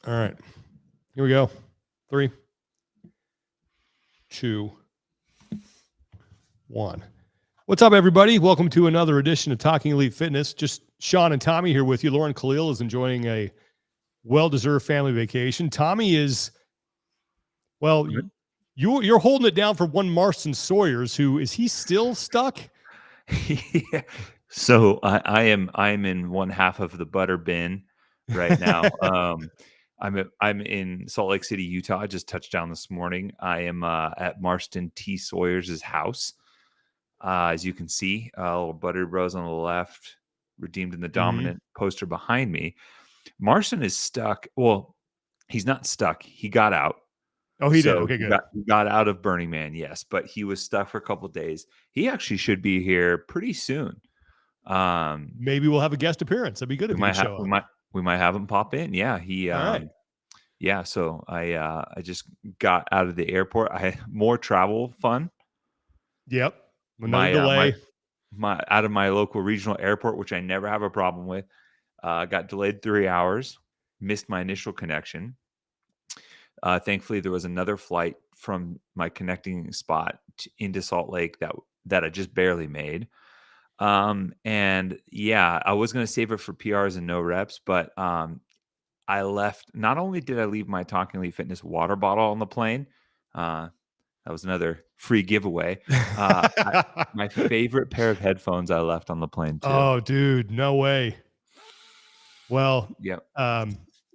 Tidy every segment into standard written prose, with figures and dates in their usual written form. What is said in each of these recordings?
All right. Here we go. 3, 2, 1. What's up, everybody? Welcome to another edition of Talking Elite Fitness. Just Sean and Tommy here with you. Lauren Khalil is enjoying a well-deserved family vacation. Tommy is, well, you're holding it down for one Marston Sawyers, who is he still stuck? Yeah. So I'm in one half of the butter bin right now. I'm in Salt Lake City, Utah. I just touched down this morning. I am at Marston T. Sawyers' house. As you can see, little Buttery Bros on the left, redeemed in the dominant poster behind me. Marston is stuck. Well, he's not stuck. He got out. Oh, he did. Okay, good. He got out of Burning Man, yes, but he was stuck for a couple of days. He actually should be here pretty soon. Maybe we'll have a guest appearance. That'd be good if he show up. We might have him pop in. Yeah, yeah. So I just got out of the airport. I had more travel fun. Yep. Another delay. Out of my local regional airport, which I never have a problem with. Got delayed 3 hours. Missed my initial connection. Thankfully, there was another flight from my connecting spot into Salt Lake that I just barely made. And yeah, I was going to save it for PRs and no reps, but I left. Not only did I leave my Talking Elite Fitness water bottle on the plane, that was another free giveaway. My favorite pair of headphones I left on the plane too. Oh, dude, no way. Well, yeah.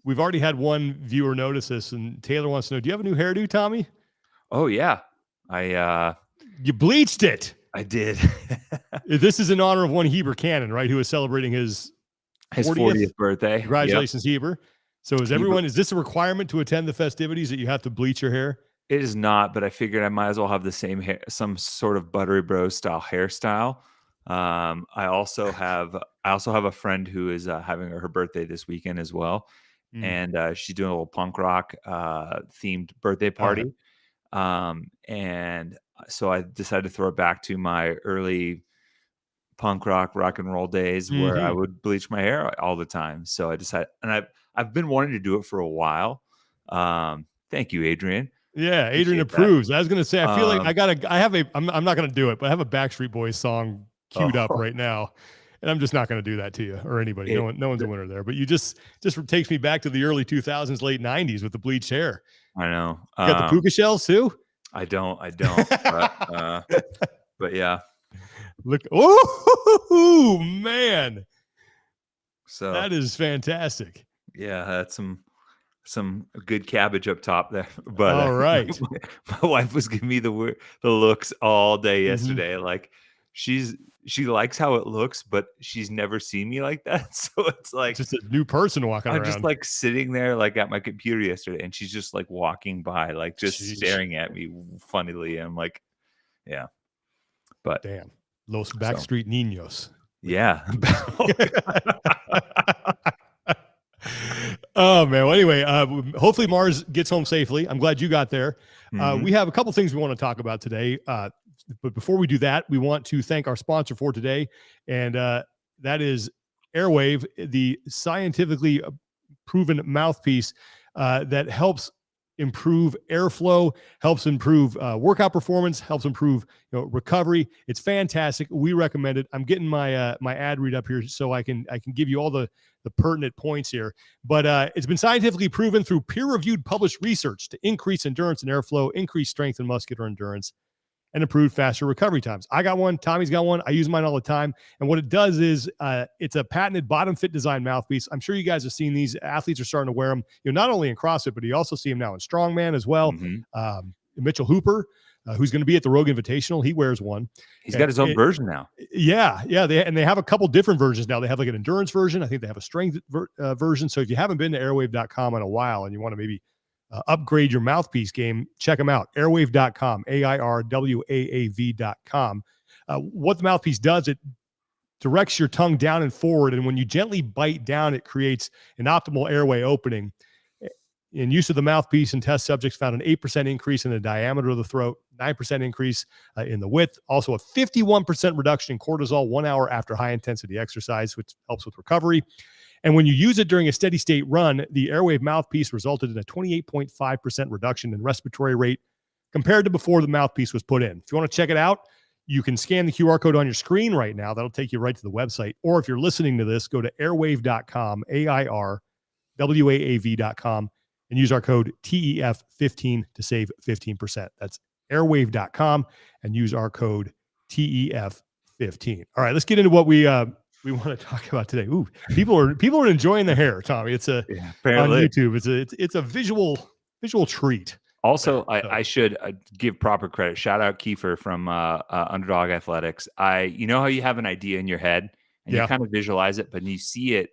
We've already had one viewer notice this, and Taylor wants to know, do you have a new hairdo, Tommy? Oh, yeah. You bleached it. I did. This is in honor of one Heber Cannon, right, who is celebrating his 40th birthday. Congratulations, yep. Heber. So is this a requirement to attend the festivities that you have to bleach your hair? It is not, but I figured I might as well have the same hair, some sort of Buttery Bros style hairstyle. I also have a friend who is having her birthday this weekend as well. And she's doing a little punk rock themed birthday party. And so I decided to throw it back to my early punk rock and roll days where I would bleach my hair all the time. So I decided, and I've been wanting to do it for a while. Thank you, Adrian. Yeah, Adrian approves. I was going to say, I feel like I'm not going to do it, but I have a Backstreet Boys song queued up right now. And I'm just not going to do that to you or anybody. No one's a winner there. But you just takes me back to the early 2000s, late 90s with the bleached hair. I know. You got the puka shells too? I don't. But yeah. Look. Oh, man. So that is fantastic. Yeah, that's some good cabbage up top there. But all right. My wife was giving me the looks all day yesterday. Like she likes how it looks, but she's never seen me like that. So it's like just a new person walking around. I'm just like sitting there like at my computer yesterday, and she's just like walking by, like just staring at me funnily. And I'm like, yeah. But damn. Los Backstreet Niños. Yeah. Oh man. Well, anyway, hopefully Mars gets home safely. I'm glad you got there. We have a couple things we want to talk about today. But before we do that, we want to thank our sponsor for today, and that is Airwave, the scientifically proven mouthpiece that helps improve airflow, helps improve workout performance, helps improve recovery. It's fantastic. We recommend it. I'm getting my my ad read up here so I can give you all the pertinent points here. But it's been scientifically proven through peer-reviewed published research to increase endurance and airflow, increase strength and muscular endurance, and improve faster recovery times. I got one. Tommy's got one. I use mine all the time. And what it does is it's a patented bottom fit design mouthpiece. I'm sure you guys have seen these. Athletes are starting to wear them, not only in CrossFit, but you also see them now in strongman as well. Mitchell Hooper, who's going to be at the Rogue Invitational, he wears one. He's got his own version now. Yeah. They have a couple different versions now. They have like an endurance version. I think they have a strength version. So if you haven't been to airwave.com in a while and you want to maybe upgrade your mouthpiece game, check them out. Airwave.com, AIRWAAV.com. What the mouthpiece does, it directs your tongue down and forward. And when you gently bite down, it creates an optimal airway opening. In use of the mouthpiece in test subjects found an 8% increase in the diameter of the throat, 9% increase in the width, also a 51% reduction in cortisol 1 hour after high intensity exercise, which helps with recovery. And when you use it during a steady state run, the Airwave mouthpiece resulted in a 28.5% reduction in respiratory rate compared to before the mouthpiece was put in. If you want to check it out, you can scan the QR code on your screen right now. That'll take you right to the website. Or if you're listening to this, go to airwave.com, AIRWAAV.com, and use our code TEF15 to save 15%. That's airwave.com and use our code TEF15. All right, let's get into what we want to talk about today. Ooh, people are enjoying the hair, Tommy. It's on YouTube. It's a visual treat. Also, I should give proper credit. Shout out Kiefer from Underdog Athletics. You know how you have an idea in your head and you kind of visualize it, but you see it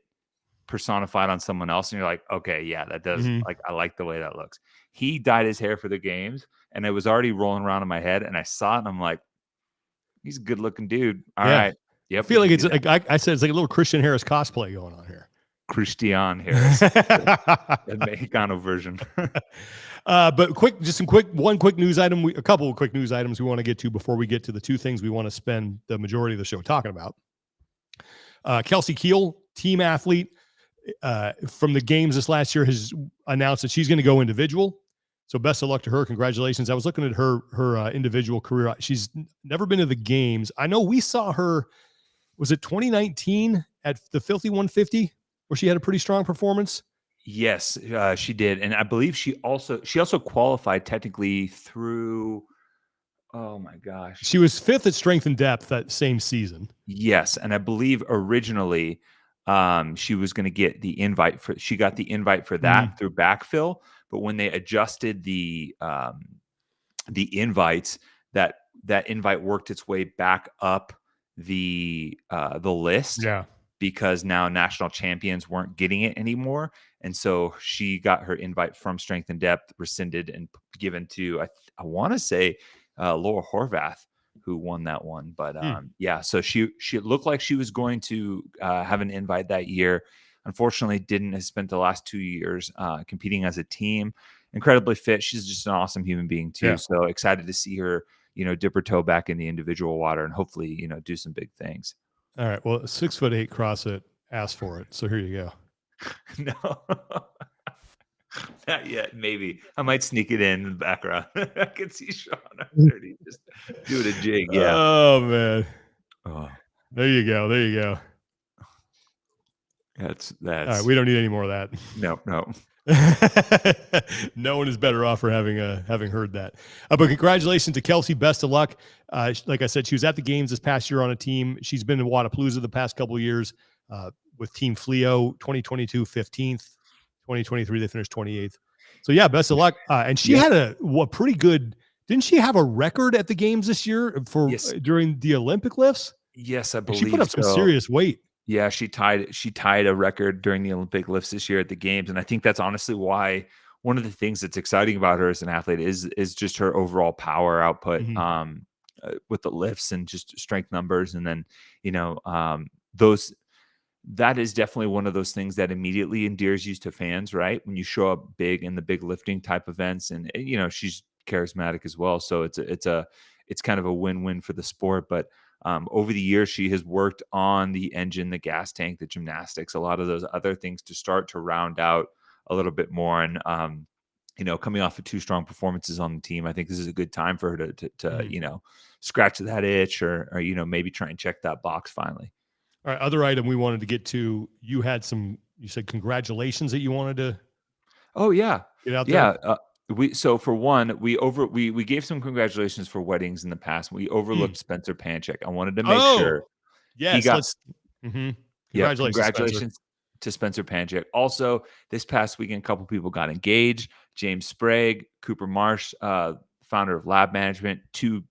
personified on someone else, and you're like, okay, yeah, that does. Like, I like the way that looks. He dyed his hair for the games, and it was already rolling around in my head, and I saw it, and I'm like, he's a good looking dude. All right. Yep. I feel like it's like I said, it's like a little Christian Harris cosplay going on here. Christian Harris, the Mexicano version. But one quick news item. A couple of quick news items we want to get to before we get to the two things we want to spend the majority of the show talking about. Kelsey Keel, team athlete from the games this last year, has announced that she's going to go individual. So best of luck to her. Congratulations. I was looking at her individual career. She's never been to the games. I know we saw her, was it 2019 at the Filthy 150 where she had a pretty strong performance? Yes, she did. And I believe she also qualified technically through, oh my gosh. She was 5th at strength and depth that same season. Yes. And I believe originally she was going to get the invite for that through backfill. But when they adjusted the invites, that invite worked its way back up the list. Yeah. Because now national champions weren't getting it anymore. And so she got her invite from strength and depth rescinded and given to, I want to say, Laura Horvath, who won that one. But yeah, so she looked like she was going to have an invite that year. Unfortunately, didn't. Has spent the last 2 years competing as a team. Incredibly fit. She's just an awesome human being too. Yeah. So excited to see her, dip her toe back in the individual water and hopefully, do some big things. All right. Well, 6'8" CrossFit asked for it. So here you go. No, not yet. Maybe I might sneak it in the background. I can see Sean already just doing a jig. Yeah. Oh man. Oh, there you go. There you go. That's all right. We don't need any more of that. No. No one is better off for having heard that. But congratulations to Kelsey. Best of luck. Like I said, she was at the games this past year on a team. She's been in Wadapalooza the past couple of years with Team Fleo. 2022 15th, 2023 they finished 28th. So yeah, best of luck. And she had a pretty good. Didn't she have a record at the games this year during the Olympic lifts? Yes, I believe she put up some serious weight. Yeah, she tied a record during the Olympic lifts this year at the games. And I think that's honestly why one of the things that's exciting about her as an athlete is just her overall power output with the lifts and just strength numbers. And then, that is definitely one of those things that immediately endears you to fans, right? When you show up big in the big lifting type events and, she's charismatic as well. So it's kind of a win-win for the sport. But over the years, she has worked on the engine, the gas tank, the gymnastics, a lot of those other things to start to round out a little bit more. And, coming off of 2 strong performances on the team, I think this is a good time for her to scratch that itch or maybe try and check that box finally. All right. Other item we wanted to get to, you said congratulations that you wanted to. Oh yeah. Get out there. Yeah. For one, we gave some congratulations for weddings in the past. We overlooked Spencer Panchik. I wanted to make sure. Yes. Congratulations to Spencer Panchik. Also, this past weekend, a couple people got engaged. James Sprague, Cooper Marsh, founder of Lab Management, 2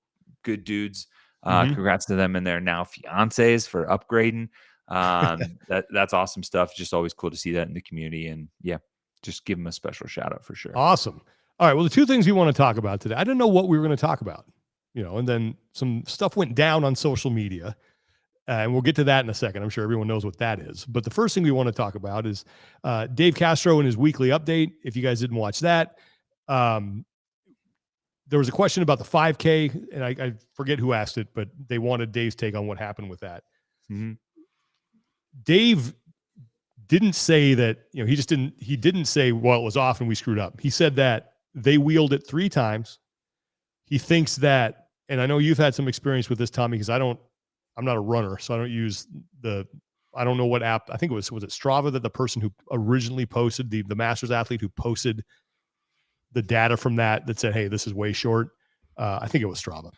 good dudes. Congrats to them and their now fiancés for upgrading. That's awesome stuff. Just always cool to see that in the community. And yeah, just give them a special shout out for sure. Awesome. All right. Well, the 2 things we want to talk about today, I didn't know what we were going to talk about, and then some stuff went down on social media. And we'll get to that in a second. I'm sure everyone knows what that is. But the first thing we want to talk about is Dave Castro and his weekly update. If you guys didn't watch that, there was a question about the 5K, and I forget who asked it, but they wanted Dave's take on what happened with that. Mm-hmm. Dave didn't say that, he didn't say, well, it was off and we screwed up. He said that they wheeled it 3 times. He thinks that, and I know you've had some experience with this, Tommy, because I'm not a runner, so I don't use I don't know what app. I think was it Strava, that the person who originally posted the Masters athlete who posted the data from that said, hey, this is way short. I think it was Strava.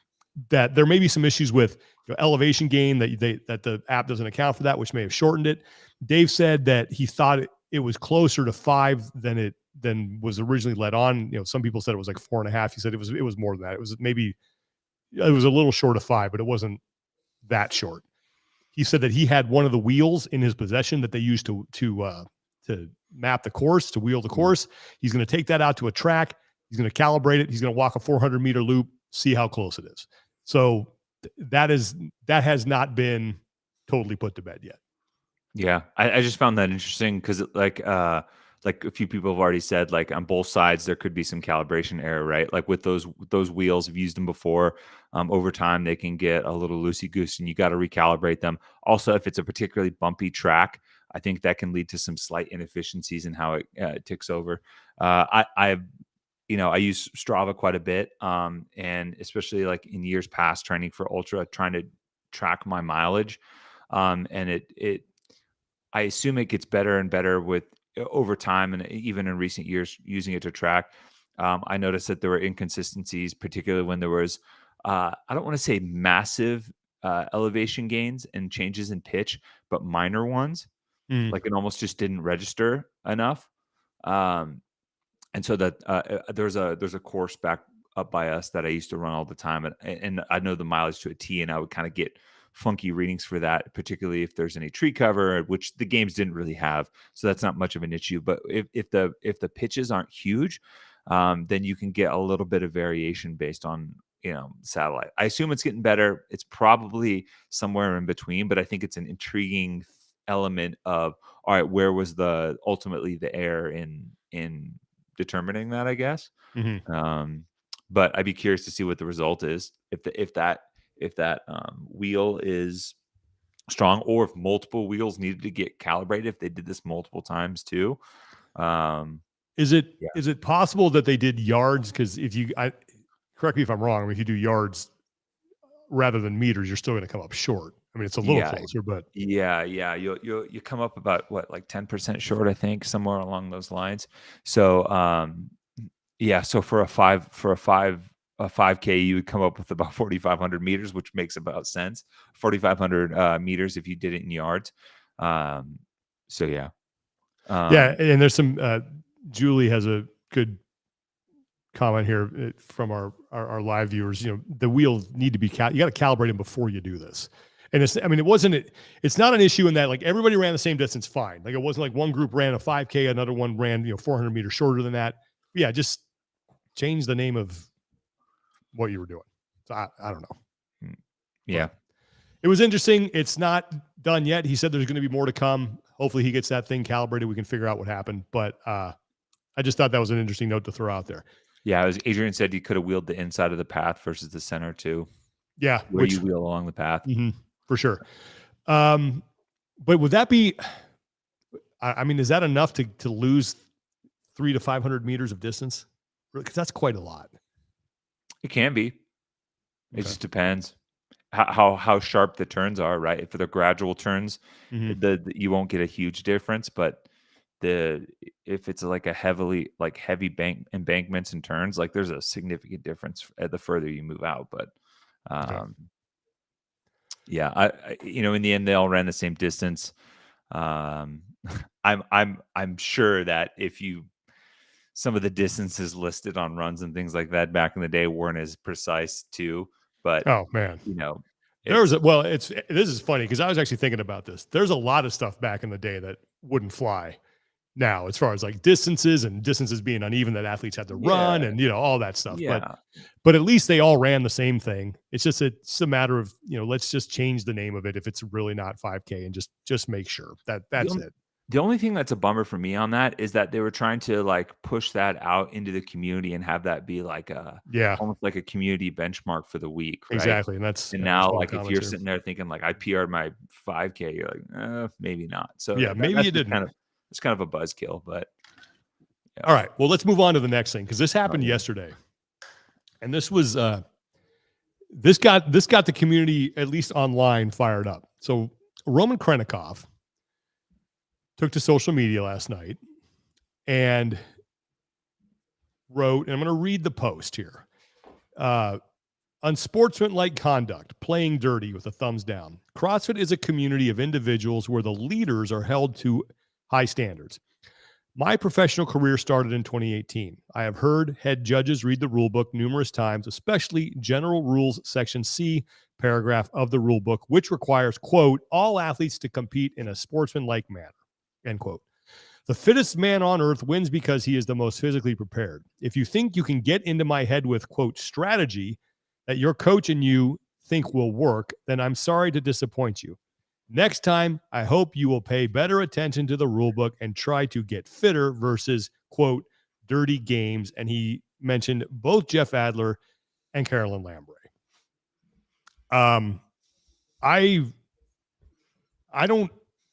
That there may be some issues with elevation gain that the app doesn't account for that, which may have shortened it. Dave said that he thought it was closer to 5 than was originally let on. Some people said it was like 4.5. He said it was more than that. It was a little short of 5, but it wasn't that short. He said that he had one of the wheels in his possession that they used to map the course, to wheel the course. He's going to take that out to a track. He's going to calibrate it. He's going to walk a 400-meter loop, see how close it is. So that has not been totally put to bed yet. Yeah, I just found that interesting because like a few people have already said, like on both sides there could be some calibration error, right? Like with those wheels, I've used them before. Over time they can get a little loosey goosey, and you got to recalibrate them. Also, if it's a particularly bumpy track, I think that can lead to some slight inefficiencies in how it ticks over. I use Strava quite a bit, and especially like in years past, training for ultra, trying to track my mileage, and I assume it gets better and better with over time, and even in recent years using it to track. I noticed that there were inconsistencies, particularly when there was, I don't want to say massive elevation gains and changes in pitch, but minor ones. Like it almost just didn't register enough. And so that there's a course back up by us that I used to run all the time, and I know the mileage to a T, and I would kind of get funky readings for that, particularly if there's any tree cover, which the games didn't really have, so that's not much of an issue. But if the pitches aren't huge, then you can get a little bit of variation based on satellite. I assume it's getting better. It's probably somewhere in between, but I think it's an intriguing element of, all right, where was ultimately the error in determining that, I guess. But I'd be curious to see what the result is, if that wheel is strong, or if multiple wheels needed to get calibrated, if they did this multiple times too. Is it possible that they did yards? Because correct me if I'm wrong, if you do yards rather than meters, you're still going to come up short. I mean, it's a little closer, but you come up about what, like 10% short, I think, somewhere along those lines. So so for a 5K, you would come up with about 4,500 meters, which makes about sense. 4,500 meters if you did it in yards. And there's some. Julie has a good comment here from our live viewers. The wheels need to be you got to calibrate them before you do this. And it's not an issue in that, like, everybody ran the same distance fine. Like, it wasn't like one group ran a 5K, another one ran 400 meters shorter than that. But yeah, just change the name of what you were doing. So I don't know. Yeah. But it was interesting. It's not done yet. He said there's going to be more to come. Hopefully he gets that thing calibrated. We can figure out what happened. But I just thought that was an interesting note to throw out there. Yeah, as Adrian said, you could have wheeled the inside of the path versus the center too. Yeah. Where you wheel along the path. For sure. But would that be, I mean, is that enough to lose 300 to 500 meters of distance? Because that's quite a lot. It can be. It just depends how sharp the turns are, right? For the gradual turns, you won't get a huge difference, but if it's like a heavy embankments and turns, like there's a significant difference the further you move out. But I in the end they all ran the same distance. I'm sure that some of the distances listed on runs and things like that back in the day weren't as precise too. But oh man, this is funny because I was actually thinking about this. There's a lot of stuff back in the day that wouldn't fly now, as far as like distances being uneven that athletes had to run and all that stuff. But at least they all ran the same thing. It's a matter of let's just change the name of it if it's really not 5K, and just make sure that's it. The only thing that's a bummer for me on that is that they were trying to like push that out into the community and have that be like almost like a community benchmark for the week. Right? Exactly. And now like if you're sitting there thinking like I PR'd my 5K, you're like, maybe not. So maybe you didn't. it's kind of a buzzkill, but yeah. All right. Well, let's move on to the next thing, because this happened yesterday. And this was this got the community, at least online, fired up. So Roman Krennikov took to social media last night and wrote, and I'm going to read the post here. Unsportsmanlike conduct, playing dirty, with a thumbs down. CrossFit is a community of individuals where the leaders are held to high standards. My professional career started in 2018. I have heard head judges read the rule book numerous times, especially General Rules Section C paragraph of the rule book, which requires, quote, all athletes to compete in a sportsmanlike manner, end quote. The fittest man on earth wins because he is the most physically prepared. If you think you can get into my head with, quote, strategy that your coach and you think will work, then I'm sorry to disappoint you. Next time, I hope you will pay better attention to the rule book and try to get fitter versus, quote, dirty games. And he mentioned both Jeff Adler and Carolyn Lambre.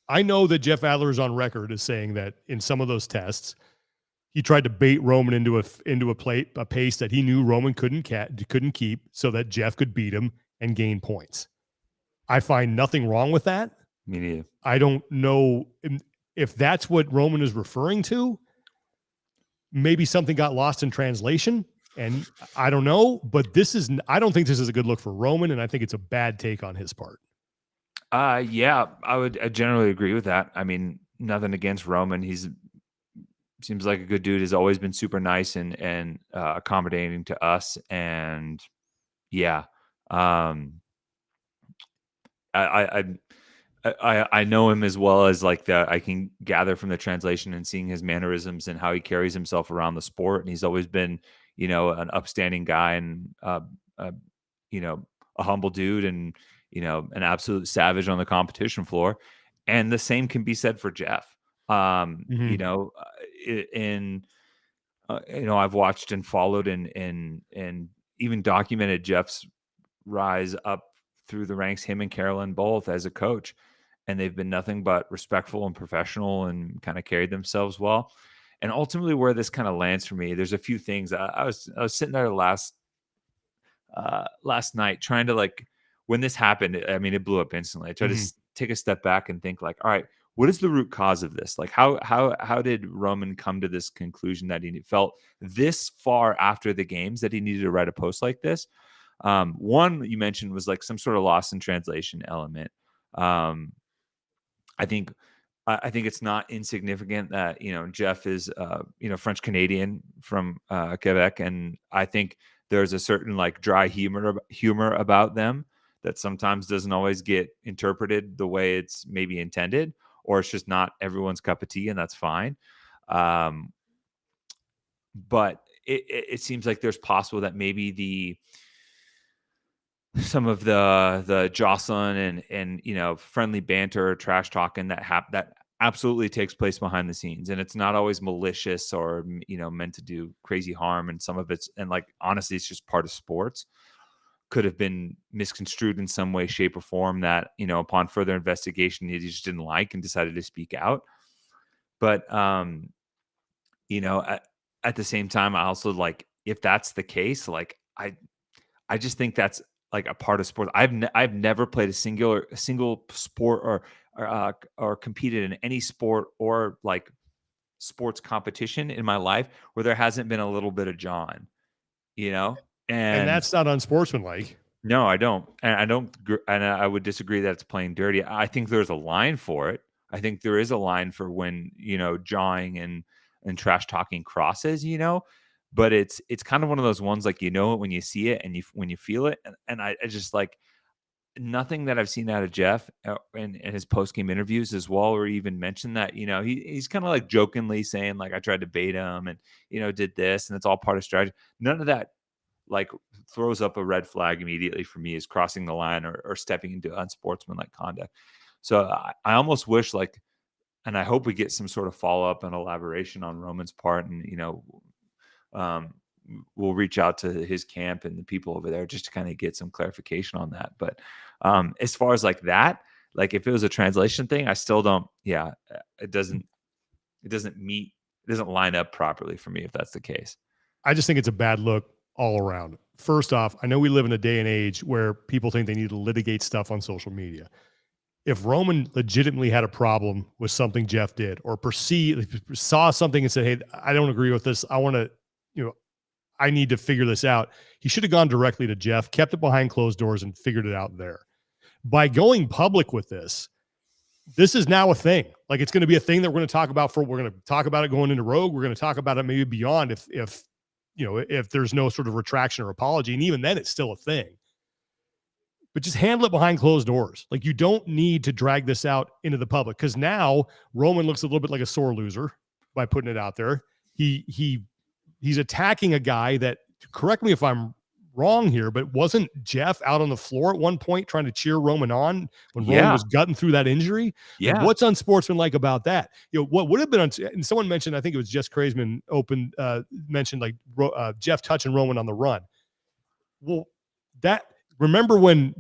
I know that Jeff Adler is on record as saying that in some of those tests, he tried to bait Roman into a pace that he knew Roman couldn't keep, so that Jeff could beat him and gain points. I find nothing wrong with that. Me neither. I don't know if that's what Roman is referring to. Maybe something got lost in translation, and I don't know. But I don't think this is a good look for Roman, and I think it's a bad take on his part. Yeah, I generally agree with that. I mean, nothing against Roman. He's seems like a good dude. Has always been super nice and accommodating to us. And yeah, I know him as well as like that. I can gather from the translation and seeing his mannerisms and how he carries himself around the sport. And he's always been, an upstanding guy and, a humble dude and, an absolute savage on the competition floor. And the same can be said for Jeff. I've watched and followed and even documented Jeff's rise up through the ranks, him and Carolyn both as a coach, and they've been nothing but respectful and professional and kind of carried themselves well. And ultimately where this kind of lands for me, there's a few things. I was sitting there last night trying to, like, when this happened, I mean, it blew up instantly. I tried to take a step back and think, like, all right, what is the root cause of this? Like, how did Roman come to this conclusion that he felt this far after the games that he needed to write a post like this? One you mentioned was like some sort of loss in translation element. I think it's not insignificant that, Jeff is, French Canadian from Quebec. And I think there's a certain like dry humor about them that sometimes doesn't always get interpreted the way it's maybe intended, or it's just not everyone's cup of tea, and that's fine. But it seems like there's possible that maybe some of the jostling and friendly banter or trash talking that absolutely takes place behind the scenes, and it's not always malicious or meant to do crazy harm, and some of it's, and like honestly it's just part of sports, could have been misconstrued in some way, shape, or form that upon further investigation he just didn't like and decided to speak out. But at the same time, I also, like, if that's the case, like I just think that's like a part of sports. I've never played a single sport or competed in any sport or like sports competition in my life where there hasn't been a little bit of John, and that's not unsportsmanlike. No, I don't. And I would disagree that it's playing dirty. I think there's a line for it. I think there is a line for when, jawing and trash talking crosses, but it's kind of one of those ones, like, it when you see it and when you feel it. And I just, like, nothing that I've seen out of Jeff and his post-game interviews as well, or even mentioned that, he's kind of like jokingly saying, like, I tried to bait him and, did this, and it's all part of strategy. None of that, like, throws up a red flag immediately for me as crossing the line or stepping into unsportsmanlike conduct. So I almost wish, like, and I hope we get some sort of follow-up and elaboration on Roman's part, and, we'll reach out to his camp and the people over there just to kind of get some clarification on that. But as far as like that, like if it was a translation thing, I still don't, it doesn't it doesn't line up properly for me if that's the case. I just think it's a bad look all around. First off, I know we live in a day and age where people think they need to litigate stuff on social media. If Roman legitimately had a problem with something Jeff did, or saw something and said, "Hey, I don't agree with this. I want to, I need to figure this out," he should have gone directly to Jeff, kept it behind closed doors, and figured it out there. By going public with this is now a thing. Like, it's going to be a thing that we're going to talk about we're going to talk about it going into Rogue. We're going to talk about it maybe beyond if there's no sort of retraction or apology. And even then it's still a thing, but just handle it behind closed doors. Like, you don't need to drag this out into the public, because now Roman looks a little bit like a sore loser by putting it out there. He's attacking a guy that, correct me if I'm wrong here, but wasn't Jeff out on the floor at one point trying to cheer Roman on when Roman was gutting through that injury? Yeah. Like, what's unsportsmanlike about that? What would have been, and someone mentioned, I think it was Jess Kraisman mentioned like Jeff touching Roman on the run. Well, remember when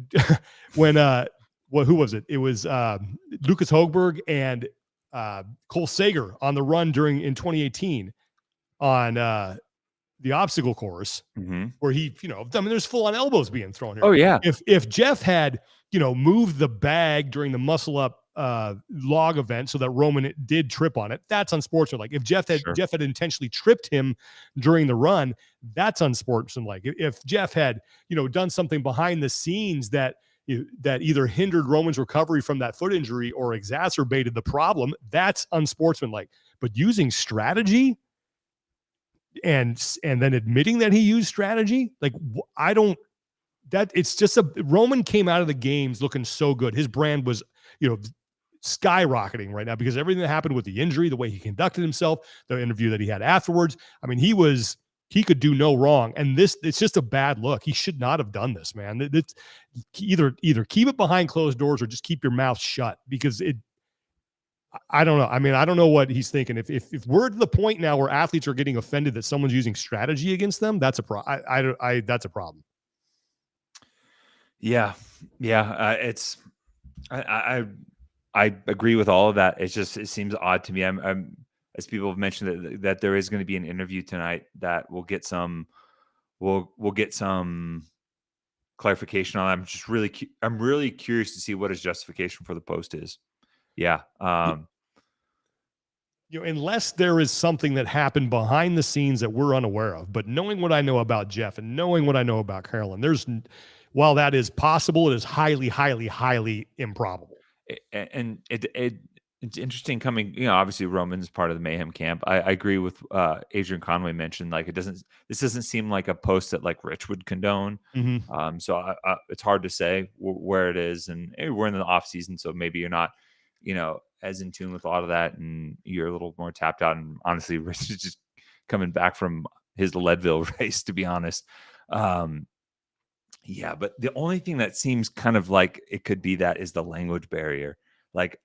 who was it? It was Lucas Hogberg and Cole Sager on the run in 2018 on the obstacle course, where he, there's full on elbows being thrown here. Oh yeah. If Jeff had, moved the bag during the muscle up log event so that Roman did trip on it, that's unsportsmanlike. If Jeff had intentionally tripped him during the run, that's unsportsmanlike. If Jeff had, done something behind the scenes that either hindered Roman's recovery from that foot injury or exacerbated the problem, that's unsportsmanlike. But using strategy and then admitting that he used strategy, like, it's just Roman came out of the games looking so good. His brand was, skyrocketing right now because everything that happened with the injury, the way he conducted himself, the interview that he had afterwards. I mean, he could do no wrong. And it's just a bad look. He should not have done this, man. It's either keep it behind closed doors or just keep your mouth shut, because I don't know. I mean, I don't know what he's thinking. If we're to the point now where athletes are getting offended that someone's using strategy against them, that's a problem. That's a problem. Yeah. I agree with all of that. It seems odd to me. I'm as people have mentioned that there is going to be an interview tonight that we'll get some clarification on. I'm really curious to see what his justification for the post is. Yeah. Unless there is something that happened behind the scenes that we're unaware of, but knowing what I know about Jeff and knowing what I know about Carolyn, while that is possible, it is highly, highly, highly improbable. And it's interesting coming, obviously Roman's part of the Mayhem camp. I agree with Adrian Conway mentioned, like, this doesn't seem like a post that like Rich would condone. So it's hard to say where it is, and we're in the off season, so maybe you're not, as in tune with a lot of that, and you're a little more tapped out. And honestly, Rich is just coming back from his Leadville race, to be honest. Yeah, but the only thing that seems kind of like it could be that is the language barrier. Like,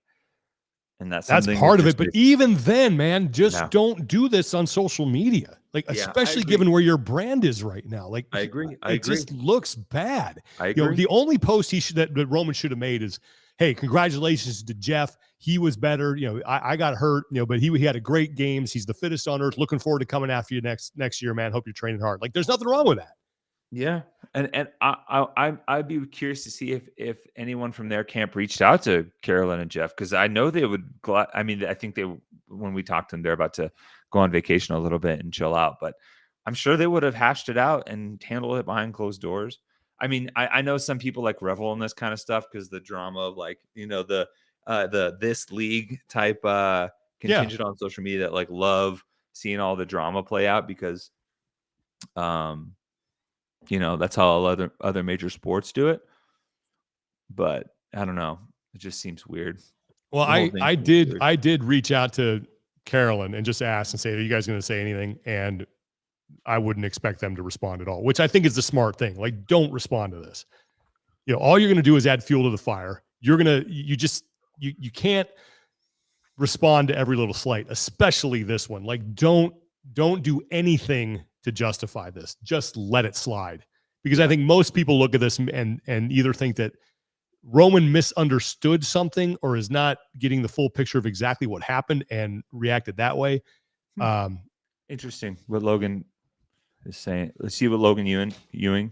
and that's part of it. But even then, man, just don't do this on social media. Like, especially given where your brand is right now. Like, I agree. It just looks bad. I agree. The only post that Roman should have made is, "Hey, congratulations to Jeff. He was better. I got hurt, but he had a great games. He's the fittest on earth. Looking forward to coming after you next year, man. Hope you're training hard." Like, there's nothing wrong with that. Yeah. And I'd be curious to see if anyone from their camp reached out to Carolyn and Jeff, because I know they would. I think when we talked to them, they're about to go on vacation a little bit and chill out, but I'm sure they would have hashed it out and handled it behind closed doors. I mean, I know some people like revel in this kind of stuff because the drama of, like, the this league type contingent on social media that like love seeing all the drama play out, because that's how other major sports do it. But I don't know. It just seems weird. Well, I did reach out to Carolyn and just ask and say, "Are you guys going to say anything?" And I wouldn't expect them to respond at all, which I think is the smart thing. Like, don't respond to this. All you're going to do is add fuel to the fire. You can't respond to every little slight, especially this one. Like, don't do anything to justify this. Just let it slide. Because I think most people look at this and either think that Roman misunderstood something or is not getting the full picture of exactly what happened and reacted that way. Interesting what Logan is saying. Let's see what Logan Ewing.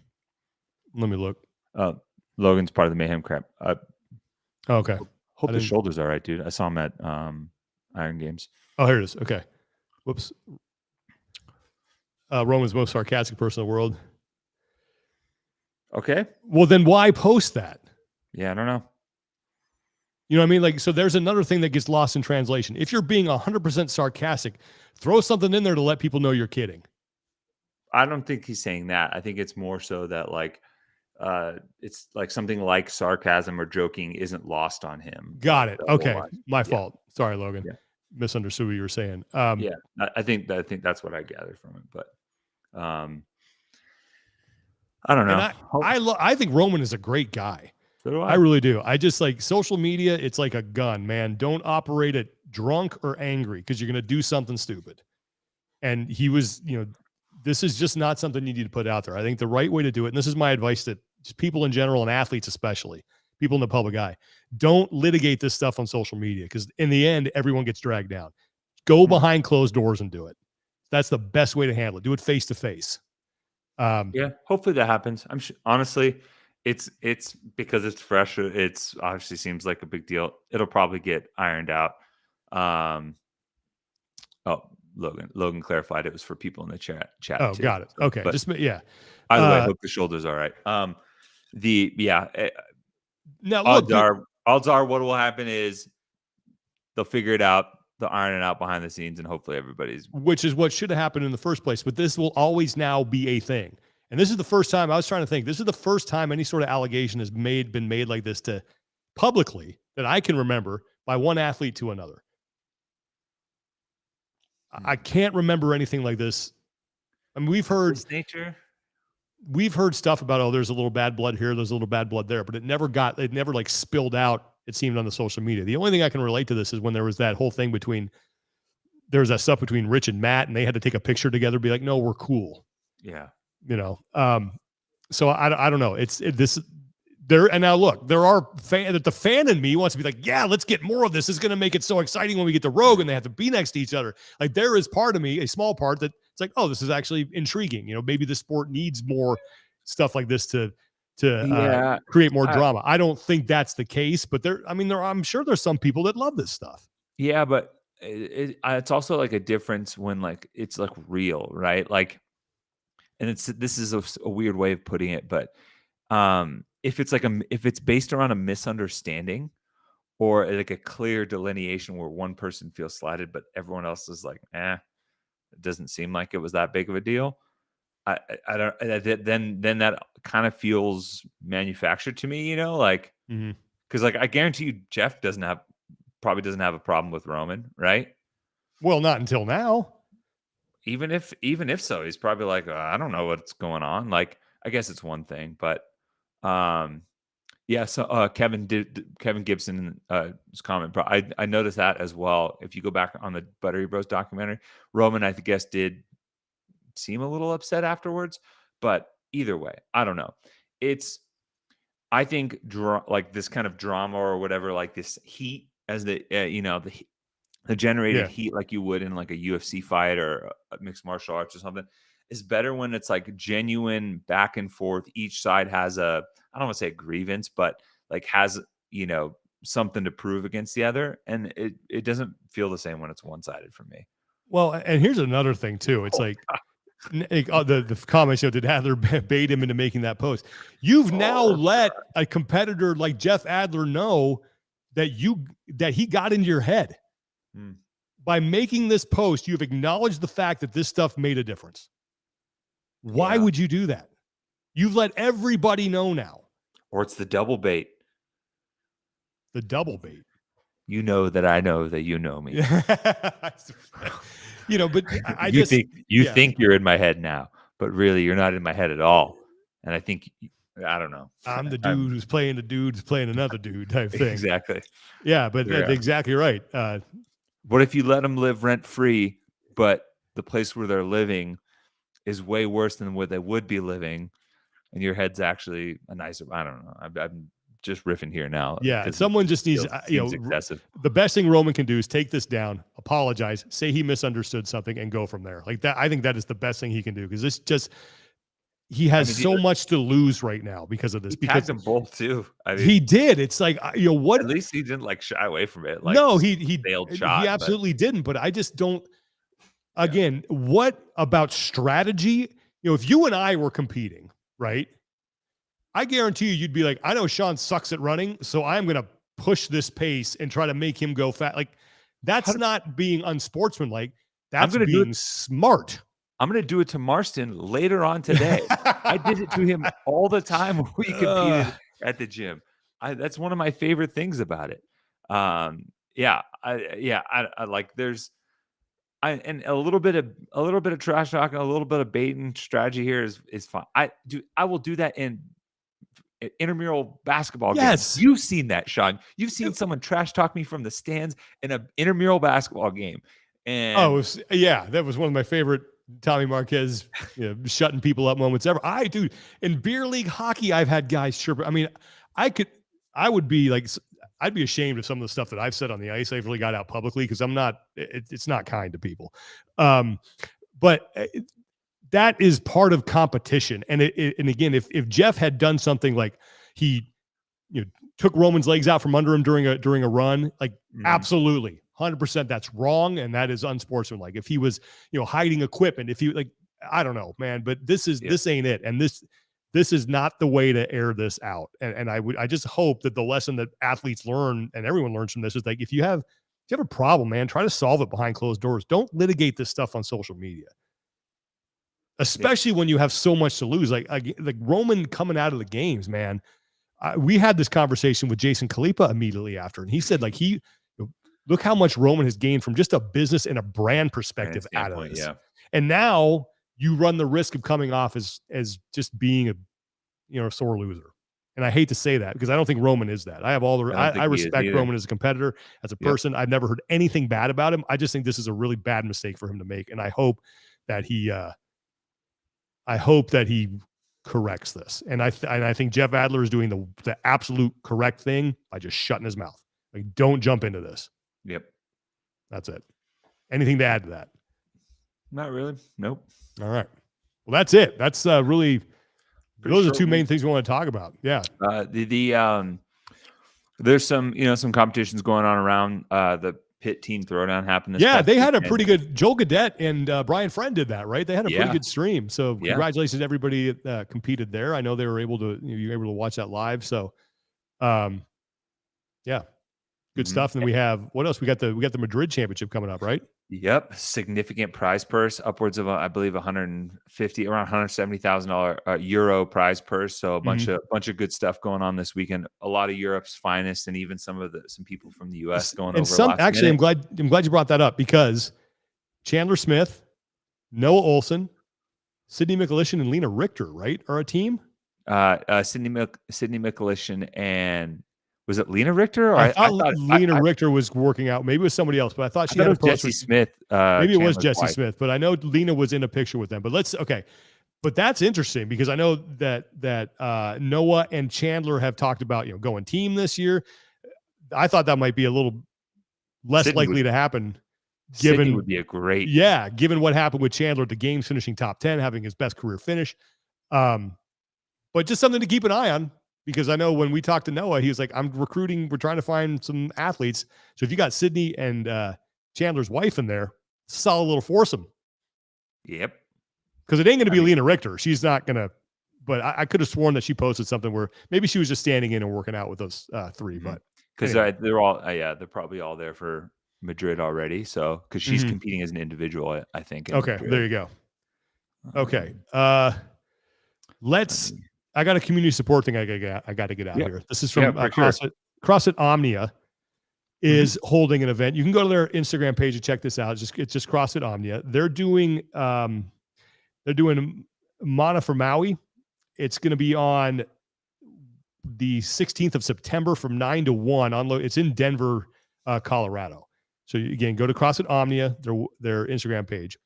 Let me look. Logan's part of the Mayhem crap. Okay. Hope the shoulder's all right, dude. I saw him at Iron Games. Oh, here it is. Okay. Whoops. Roman's most sarcastic person in the world. Okay. Well, then why post that? Yeah, I don't know. You know what I mean? Like, so there's another thing that gets lost in translation. If you're being 100% sarcastic, throw something in there to let people know you're kidding. I don't think he's saying that. I think it's more so that like it's like something like sarcasm or joking isn't lost on him. Got it. Okay. My Yeah. fault. Sorry, Logan. Yeah. Misunderstood what you were saying. Yeah, I think that's what I gathered from it, but I don't know. And I think Roman is a great guy. So do I. I really do. I just like social media. It's like a gun, man. Don't operate it drunk or angry because you're going to do something stupid. And he was, this is just not something you need to put out there. I think the right way to do it, and this is my advice to just people in general and athletes especially, people in the public eye, don't litigate this stuff on social media because in the end, everyone gets dragged down. Go behind closed doors and do it. That's the best way to handle it. Do it face to face. Yeah, hopefully that happens. I'm sure, honestly, it's because it's fresh. It's obviously seems like a big deal. It'll probably get ironed out. Logan clarified it was for people in the chat. Oh, too. Got it. Okay, but just yeah. Either way, I hope the shoulder's all right. Now odds are what will happen is they'll figure it out. They'll iron it out behind the scenes, and hopefully everybody's. Which is what should have happened in the first place. But this will always now be a thing. And this is the first time I was trying to think. This is the first time any sort of allegation has been made like this to publicly that I can remember by one athlete to another. I can't remember anything like this. I mean, we've heard stuff about, there's a little bad blood here, there's a little bad blood there, but it never like spilled out, it seemed, on the social media. The only thing I can relate to this is when there was that whole thing there was that stuff between Rich and Matt, and they had to take a picture together, be like, no, we're cool. Yeah. So I don't know. And now look, there are the fan in me wants to be like, yeah, let's get more of this. It's going to make it so exciting when we get to Rogue and they have to be next to each other. Like, there is part of me, a small part, that it's like, oh, this is actually intriguing. Maybe the sport needs more stuff like this to create more drama. I don't think that's the case, but I'm sure there's some people that love this stuff. Yeah, but it's also like a difference when like it's like real, right? Like, and this is a weird way of putting it, but if it's based around a misunderstanding or like a clear delineation where one person feels slighted, but everyone else is like, it doesn't seem like it was that big of a deal. I don't. Then that kind of feels manufactured to me, like because like I guarantee you, Jeff probably doesn't have a problem with Roman, right? Well, not until now. Even if so, he's probably like, I don't know what's going on. Like, I guess it's one thing, but yeah. So Kevin Gibson comment. I noticed that as well. If you go back on the Buttery Bros documentary, Roman, I guess, did seem a little upset afterwards. But either way, I don't know. I think like this kind of drama or whatever, like this heat as the generated heat, like you would in like a UFC fight or a mixed martial arts or something, is better when it's like genuine back and forth. Each side has I don't want to say a grievance, but like has, something to prove against the other. And it doesn't feel the same when it's one-sided for me. Well, and here's another thing too. It's the comments, did Adler bait him into making that post? You've now let a competitor like Jeff Adler know that he got into your head. By making this post, you've acknowledged the fact that this stuff made a difference. Why would you do that? You've let everybody know now. Or it's the double bait. The double bait. You know that I know that you know me. But I think you're in my head now, but really you're not in my head at all. And I think, I don't know. I'm the dude who's playing the dude who's playing another dude type thing. Exactly. Yeah, but that's exactly right. What if you let them live rent free, but the place where they're living is way worse than where they would be living, and your head's actually a nicer? I don't know. I'm just riffing here now. Yeah, someone just needs, excessive. The best thing Roman can do is take this down, apologize, say he misunderstood something, and go from there. Like that, I think that is the best thing he can do because this just he has so much to lose right now because of this. He tagged them both too. I mean, he did. It's like what? At least he didn't like shy away from it. Like, no, he failed shot. He absolutely didn't. But I just don't. Again, what about strategy? If you and I were competing, right? I guarantee you'd be like, I know Sean sucks at running, so I'm going to push this pace and try to make him go fast. Like, that's not being unsportsmanlike. That's being smart. I'm going to do it to Marston later on today. I did it to him all the time when we competed at the gym. That's one of my favorite things about it. I like there's and a little bit of trash talk and a little bit of baiting strategy here is fine. I will do that in intramural basketball games. You've seen that, Sean. You've seen someone trash talk me from the stands in an intramural basketball game. And that was one of my favorite Tommy Marquez shutting people up moments ever. In beer league hockey, I've had guys chirp. I mean, I'd be ashamed of some of the stuff that I've said on the ice. I've really got out publicly because it's not kind to people. But that is part of competition. And again, if Jeff had done something like he, took Roman's legs out from under him during a run, like absolutely 100% that's wrong. And that is unsportsmanlike. If he was, hiding equipment, if he I don't know, man, but this ain't it. And this is not the way to air this out. And I just hope that the lesson that athletes learn and everyone learns from this is like, if you have a problem, man, try to solve it behind closed doors. Don't litigate this stuff on social media, especially when you have so much to lose. Like Roman coming out of the games, man. We had this conversation with Jason Khalipa immediately after, and he said like look how much Roman has gained from just a business and a brand perspective out of this. Yeah. And now you run the risk of coming off as just being a sore loser. And I hate to say that because I don't think Roman is that. I respect Roman as a competitor, as a person. I've never heard anything bad about him. I just think this is a really bad mistake for him to make. And I hope that he corrects this. And I think Jeff Adler is doing the absolute correct thing by just shutting his mouth. Like, don't jump into this. Yep. That's it. Anything to add to that? Not really. Nope. All right. Well, that's it. That's really those are two main things we want to talk about. Yeah. There's some competitions going on around the pit team throwdown happened this they had a pretty good Joel Gadet and Brian Friend did that, right? They had a pretty good stream. So congratulations to everybody that competed there. I know they were able to you were able to watch that live. So good stuff. And we have what else? We got the Madrid Championship coming up, right? Yep, significant prize purse, upwards of I believe around $170,000 euro prize purse. So a bunch of good stuff going on this weekend. A lot of Europe's finest, and even some people from the U.S. going over. I'm glad you brought that up because Chandler Smith, Noah Olson, Sydney Mikulishin, and Lena Richter, right, are a team. Sydney Mikulishin and. Was it Lena Richter? Or I thought Lena Richter was working out. Maybe it was somebody else, but I thought she had a post Jesse Smith. Maybe it was Jesse Smith, but I know Lena was in a picture with them. But but that's interesting because I know that Noah and Chandler have talked about going team this year. I thought that might be a little less likely to happen. Sydney would be a great, given what happened with Chandler at the games, finishing top 10, having his best career finish. But just something to keep an eye on. Because I know when we talked to Noah, he was like, I'm recruiting. We're trying to find some athletes. So if you got Sydney and Chandler's wife in there, solid little foursome. Yep. Because it ain't going to be Lena Richter. She's not going to. But I could have sworn that she posted something where maybe she was just standing in and working out with those three. But because they're all, they're probably all there for Madrid already. So because she's competing as an individual, I think. Okay, Madrid. There you go. Okay. I got a community support thing I got to get out here. This is from CrossFit. CrossFit Omnia is holding an event. You can go to their Instagram page and check this out. It's just CrossFit Omnia. They're doing Mana for Maui. It's going to be on the 16th of September from 9 to 1. It's in Denver, Colorado. So again, go to CrossFit Omnia, their Instagram page.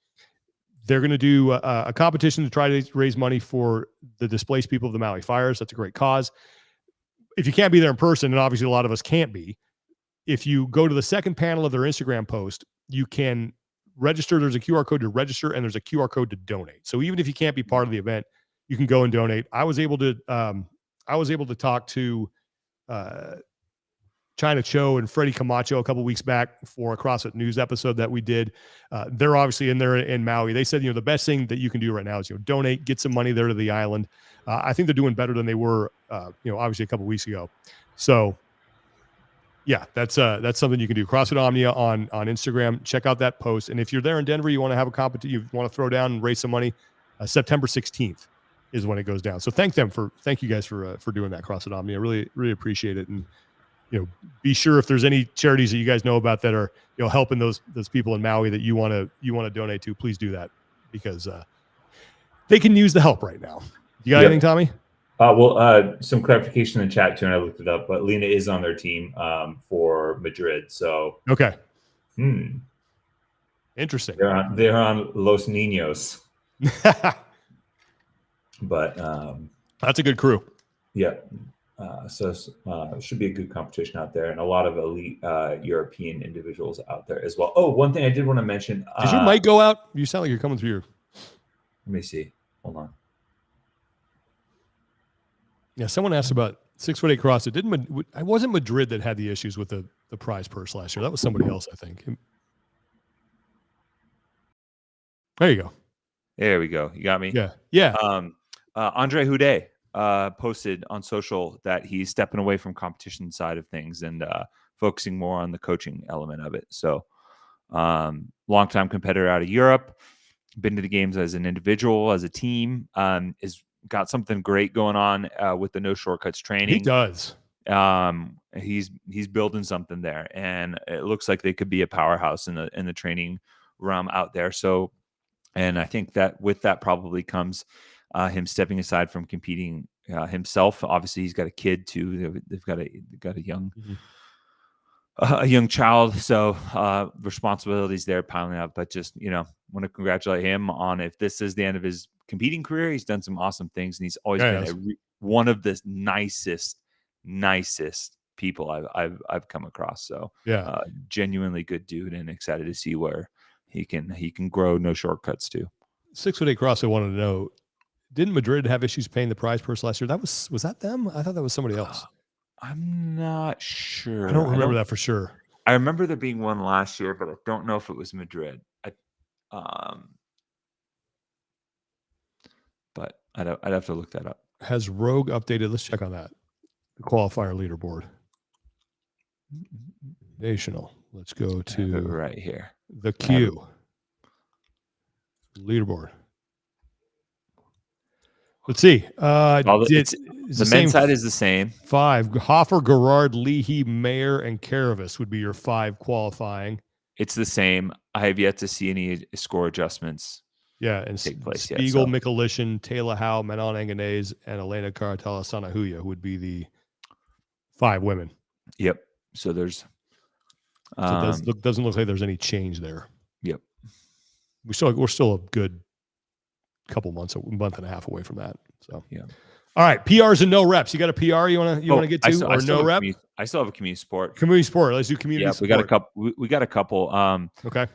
They're going to do a competition to try to raise money for the displaced people of the Maui fires. That's a great cause. if you can't be there in person, and obviously a lot of us can't be, if you go to the second panel of their Instagram post, you can register. There's a QR code to register, and there's a QR code to donate. So even if you can't be part of the event, you can go and donate. I was able to talk to China Cho and Freddie Camacho a couple weeks back for a CrossFit News episode that we did. They're obviously in there in Maui. They said, the best thing that you can do right now is, donate, get some money there to the island. I think they're doing better than they were, obviously a couple weeks ago. So yeah, that's something you can do. CrossFit Omnia on Instagram. Check out that post. And if you're there in Denver, you want to have a competition, you want to throw down and raise some money, September 16th is when it goes down. So thank you guys for doing that, CrossFit Omnia. I really, really appreciate it. And, be sure if there's any charities that you guys know about that are, helping those people in Maui that you want to donate to, please do that, because they can use the help right now. You got anything, Tommy? Some clarification in the chat too, and I looked it up, but Lena is on their team for Madrid. So okay, interesting. They're on Los Niños, but that's a good crew. Yeah. So it should be a good competition out there, and a lot of elite European individuals out there as well. Oh, one thing I did want to mention. Does your mic go out? You sound like you're coming through your. Let me see. Hold on. Yeah, someone asked about 6'8" CrossFit. I wasn't Madrid that had the issues with the prize purse last year. That was somebody else, I think. There you go. There we go. You got me? Yeah. Andre Whoday posted on social that he's stepping away from competition side of things and focusing more on the coaching element of it. So longtime competitor out of Europe, been to the games as an individual, as a team, is got something great going on with the No Shortcuts training. He does. He's building something there, and it looks like they could be a powerhouse in the training realm out there. So, and I think that with that probably comes him stepping aside from competing himself. Obviously, he's got a kid too. They've got a young a young child, so responsibilities there piling up. But just want to congratulate him on, if this is the end of his competing career, he's done some awesome things, and he's always been one of the nicest people I've come across. So genuinely good dude, and excited to see where he can grow No Shortcuts too. 6'8" CrossFit wanted to know, didn't Madrid have issues paying the prize purse last year? Was that them? I thought that was somebody else. I'm not sure. I don't remember that for sure. I remember there being one last year, but I don't know if it was Madrid. But I'd have to look that up. Has Rogue updated? Let's check on that. The qualifier leaderboard. National. Let's go to right here. The Q. Leaderboard. Let's see. The men's side is the same. 5. Hoffer, Gerard, Leahy, Mayer, and Caravis would be your 5 qualifying. It's the same. I have yet to see any score adjustments. Yeah, and take place Spiegel, Mikulishin, Taylor Howe, Manon Anganese, and Elena Caratella Sanahuya would be the 5 women. Yep. So there's doesn't look like there's any change there. Yep. We're still a good couple months, a month and a half away from that. So yeah. All right, PRs and no reps. You got a PR you want to get to, or no rep? I still have a community sport. Community sport. Let's do community. Yeah, sport. We got a couple. Okay.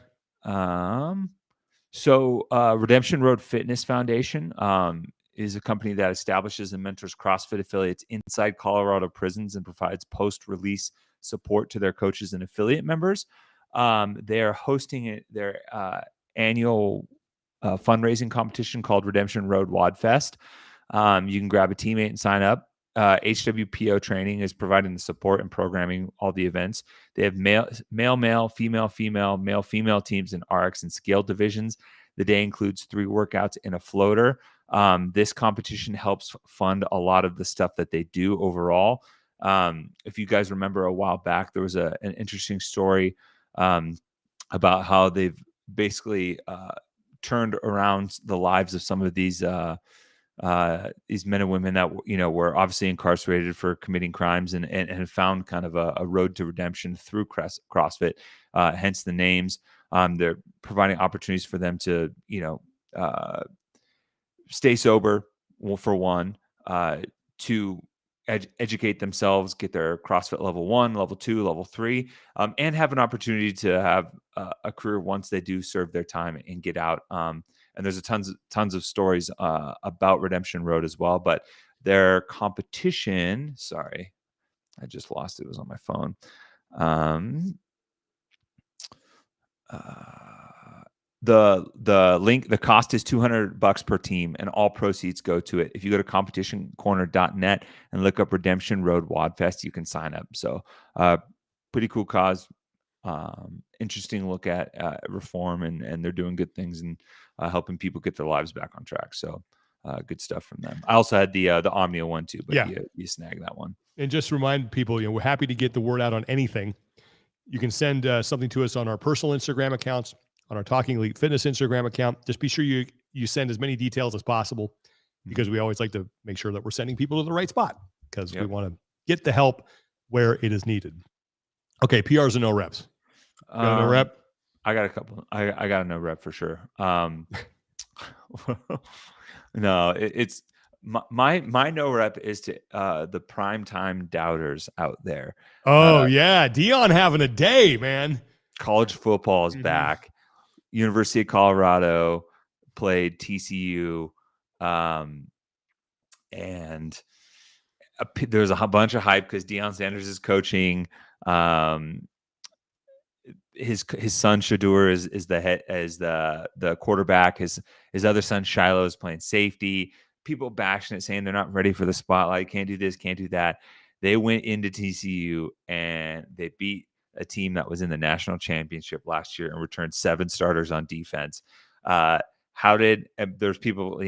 So Redemption Road Fitness Foundation is a company that establishes and mentors CrossFit affiliates inside Colorado prisons and provides post-release support to their coaches and affiliate members. They are hosting their annual fundraising competition called Redemption Road Wad Fest. You can grab a teammate and sign up. HWPO Training is providing the support and programming all the events. They have male, female, male, teams in RX and scale divisions. The day includes 3 workouts and a floater. This competition helps fund a lot of the stuff that they do overall. If you guys remember a while back, there was an interesting story about how they've basically turned around the lives of some of these men and women that were obviously incarcerated for committing crimes and have found kind of a road to redemption through CrossFit, hence the names. They're providing opportunities for them to stay sober, for one, to educate themselves, get their CrossFit level 1, level 2, level 3, and have an opportunity to have a career once they do serve their time and get out. And there's tons of stories about Redemption Road as well. But their competition, sorry, I just lost it. It was on my phone. The link, the cost is $200 per team, and all proceeds go to it. If you go to competitioncorner.net and look up Redemption Road Wadfest, you can sign up. So pretty cool cause. Interesting look at reform, and they're doing good things and helping people get their lives back on track. So good stuff from them. I also had the Omnia one too, but you snag that one. And just remind people, we're happy to get the word out on anything. You can send something to us on our personal Instagram accounts, on our Talking Elite Fitness Instagram account. Just be sure you send as many details as possible, because we always like to make sure that we're sending people to the right spot, because we want to get the help where it is needed. Okay, PRs and no reps. Got a no rep? I got a couple. I got a no rep for sure. No, it's my no rep is to the primetime doubters out there. Oh yeah, Dion having a day, man. College football is back. University of Colorado played TCU, and there's a bunch of hype because Dion Sanders is coaching. His son Shadur is the head, as the quarterback. His other son Shiloh is playing safety. People bashing it, saying they're not ready for the spotlight. Can't do this, can't do that. They went into TCU and they beat a team that was in the national championship last year and returned 7 starters on defense. There's people,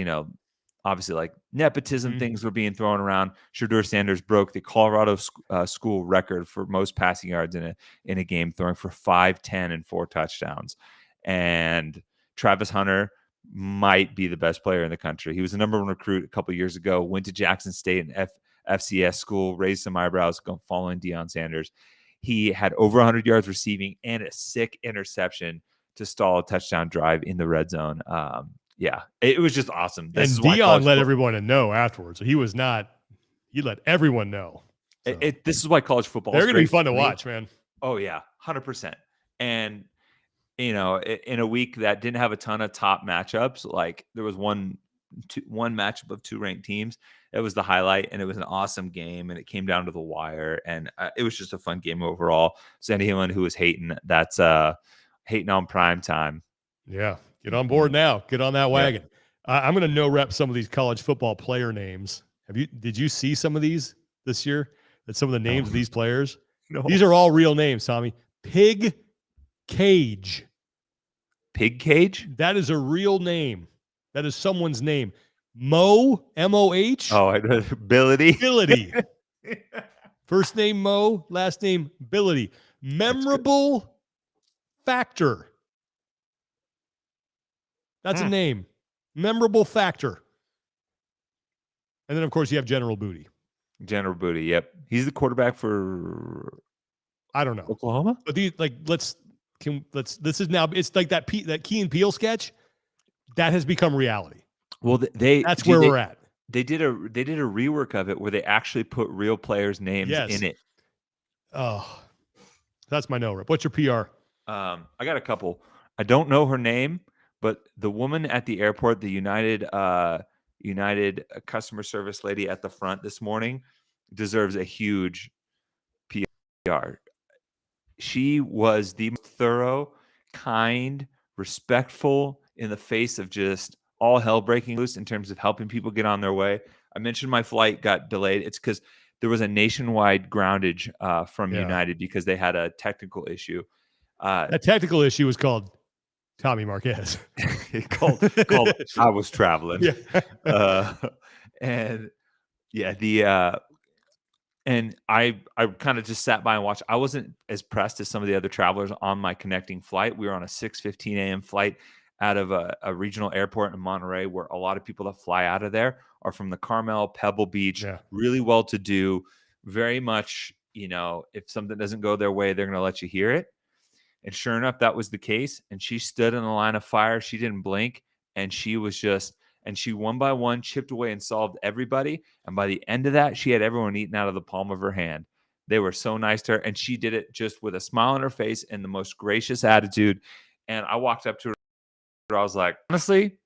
obviously like nepotism things were being thrown around. Shadur Sanders broke the Colorado school record for most passing yards in a game, throwing for 5, 10, and 4 touchdowns. And Travis Hunter might be the best player in the country. He was the #1 recruit a couple years ago, went to Jackson State and FCS school, raised some eyebrows following Dion Sanders. He had over 100 yards receiving and a sick interception to stall a touchdown drive in the red zone. Yeah, it was just awesome. And Dion let everyone know afterwards. He let everyone know. So. This is why college football they're going to be fun to watch, man. Oh, yeah, 100%. And, in a week that didn't have a ton of top matchups, like there was one matchup of 2 ranked teams. It was the highlight, and it was an awesome game, and it came down to the wire, and it was just a fun game overall. So anyone who was hating, that's hating on prime time. Yeah, get on board now. Get on that wagon. Yeah. I'm going to no rep some of these college football player names. Did you see some of these this year? That some of the names of these players? No. These are all real names, Tommy. Pig Cage. Pig Cage? That is a real name. That is someone's name. Mo, M-O-H. Oh, Ability. Ability. First name Mo, last name Ability. Memorable Factor. That's a name. Memorable Factor. And then, of course, you have General Booty. General Booty, yep. He's the quarterback for, I don't know, Oklahoma. But this is now, it's like that Key and Peele sketch that has become reality. Well, that's where we're at. They did a rework of it where they actually put real players' names in it. Oh, that's my no rep. What's your PR? I got a couple. I don't know her name, but the woman at the airport, the United customer service lady at the front this morning, deserves a huge PR. She was the most thorough, kind, respectful in the face of just all hell breaking loose in terms of helping people get on their way. I mentioned my flight got delayed. It's because there was a nationwide groundage from United because they had a technical issue. That technical issue was called Tommy Marquez. called I was traveling. Yeah. And I kind of just sat by and watched. I wasn't as pressed as some of the other travelers on my connecting flight. We were on a 6:15 a.m. flight out of a regional airport in Monterey, where a lot of people that fly out of there are from the Carmel, Pebble Beach, really well-to-do, very much, if something doesn't go their way, they're going to let you hear it. And sure enough, that was the case. And she stood in the line of fire. She didn't blink. And she was just and she one by one chipped away and solved everybody. And by the end of that, she had everyone eating out of the palm of her hand. They were so nice to her, and she did it just with a smile on her face and the most gracious attitude. And I walked up to her. I was like, honestly,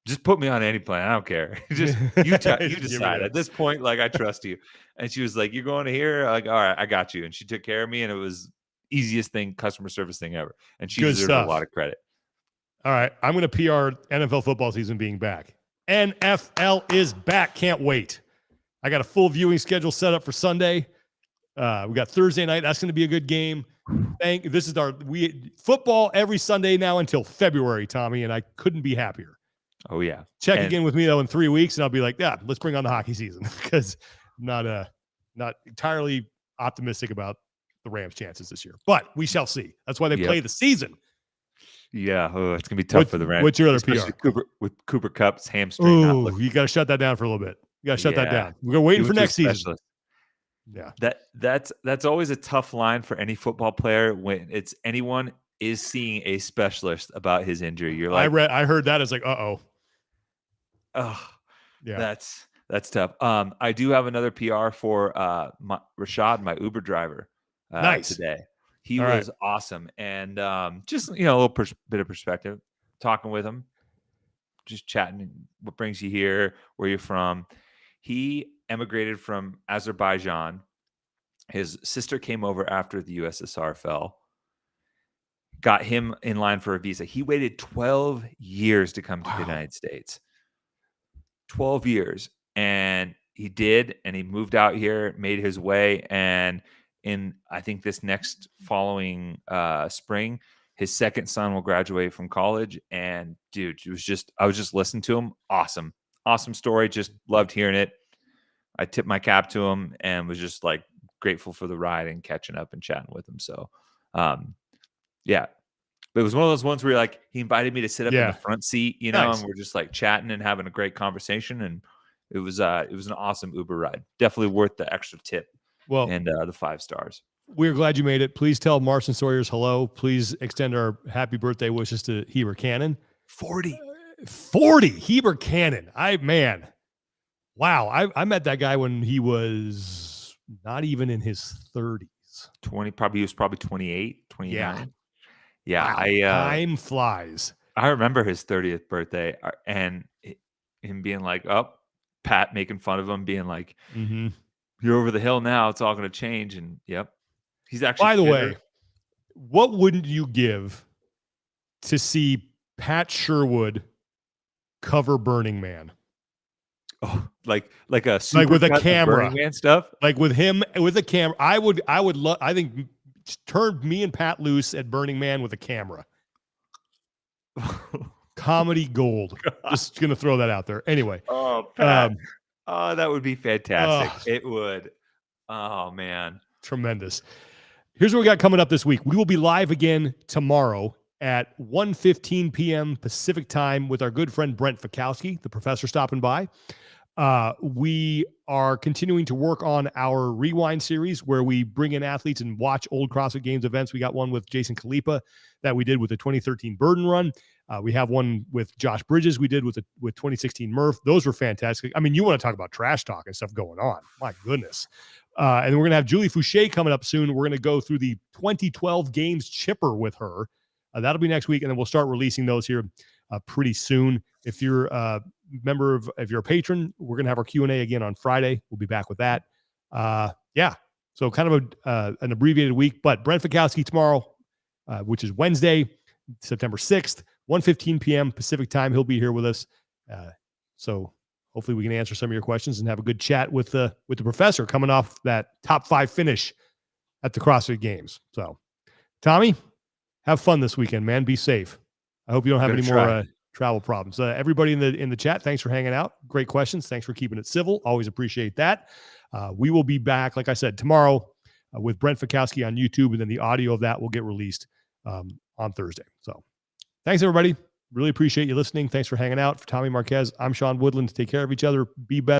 just put me on any plan. I don't care. Just you decide. At this point, like, I trust you. And she was like, "You're going to here?" Like, all right, I got you. And she took care of me, and it was easiest thing, customer service thing ever. And she deserves a lot of credit. All right, I'm going to PR NFL football season being back. NFL is back. Can't wait. I got a full viewing schedule set up for Sunday. We got Thursday night. That's going to be a good game. This is football every Sunday now until February, Tommy, and I couldn't be happier. Oh yeah. Check again with me though in 3 weeks, and I'll be like, yeah, let's bring on the hockey season because I'm not entirely optimistic about the Rams' chances this year, but we shall see. That's why they play the season. Yeah, it's gonna be tough for the Rams. What's your other PR? With Cooper Kupp's hamstring. Ooh, you got to shut that down for a little bit. You got to shut that down. We're waiting for next season. Yeah, that's always a tough line for any football player when it's anyone is seeing a specialist about his injury. You're like, I heard that as like, oh, yeah, that's tough. I do have another PR for Rashad, my Uber driver, nice today. He was awesome, and just a little bit of perspective, talking with him, just chatting. What brings you here? Where you're from? He emigrated from Azerbaijan. His sister came over after the USSR fell. Got him in line for a visa. He waited 12 years to come to the United States. 12 years, and he did, and he moved out here, made his way, and in I think this next following spring, his second son will graduate from college. And dude, I was just listening to him. Awesome story. Just loved hearing it. I tipped my cap to him and was just like grateful for the ride and catching up and chatting with him. So, yeah. But it was one of those ones where like he invited me to sit up in the front seat, nice. And we're just like chatting and having a great conversation. And it was an awesome Uber ride. Definitely worth the extra tip. Well, and the 5 stars. We're glad you made it. Please tell Marson Sawyers hello. Please extend our happy birthday wishes to Heber Cannon. 40 Heber Cannon. Wow. I met that guy when he was not even in his 30s. 20, probably. He was probably 28, 29. Yeah. Wow. Time flies. I remember his 30th birthday and him being like, Pat making fun of him, being like, you're over the hill now. It's all going to change. And yep. He's actually. By the way, what wouldn't you give to see Pat Sherwood cover Burning Man? Oh, like a super like with a camera, Burning Man stuff. Like with him with a camera. I would love. I think turn me and Pat loose at Burning Man with a camera. Comedy gold. Just gonna throw that out there. Anyway. Oh, Pat. That would be fantastic. It would. Oh man, tremendous. Here's what we got coming up this week. We will be live again tomorrow at 1:15 p.m. Pacific time with our good friend Brent Fikowski, the professor, stopping by. We are continuing to work on our Rewind series where we bring in athletes and watch old CrossFit Games events. We got one with Jason Kalipa that we did with the 2013 Burden Run. We have one with Josh Bridges we did with 2016 Murph. Those were fantastic. I mean, you want to talk about trash talk and stuff going on. My goodness. And then we're going to have Julie Fouché coming up soon. We're going to go through the 2012 Games chipper with her. That'll be next week, and then we'll start releasing those here pretty soon. If you're a member if you're a patron, we're going to have our Q&A again on Friday. We'll be back with that. So kind of an abbreviated week, but Brent Fikowski tomorrow, which is Wednesday, September 6th, 1:15 p.m. Pacific time. He'll be here with us. So hopefully we can answer some of your questions and have a good chat with the professor coming off that top 5 finish at the CrossFit Games. So, Tommy, have fun this weekend, man. Be safe. I hope you don't have any more travel problems. Everybody in the chat, thanks for hanging out. Great questions. Thanks for keeping it civil. Always appreciate that. We will be back, like I said, tomorrow with Brent Fikowski on YouTube, and then the audio of that will get released on Thursday. So thanks, everybody. Really appreciate you listening. Thanks for hanging out. For Tommy Marquez, I'm Sean Woodland. Take care of each other. Be better.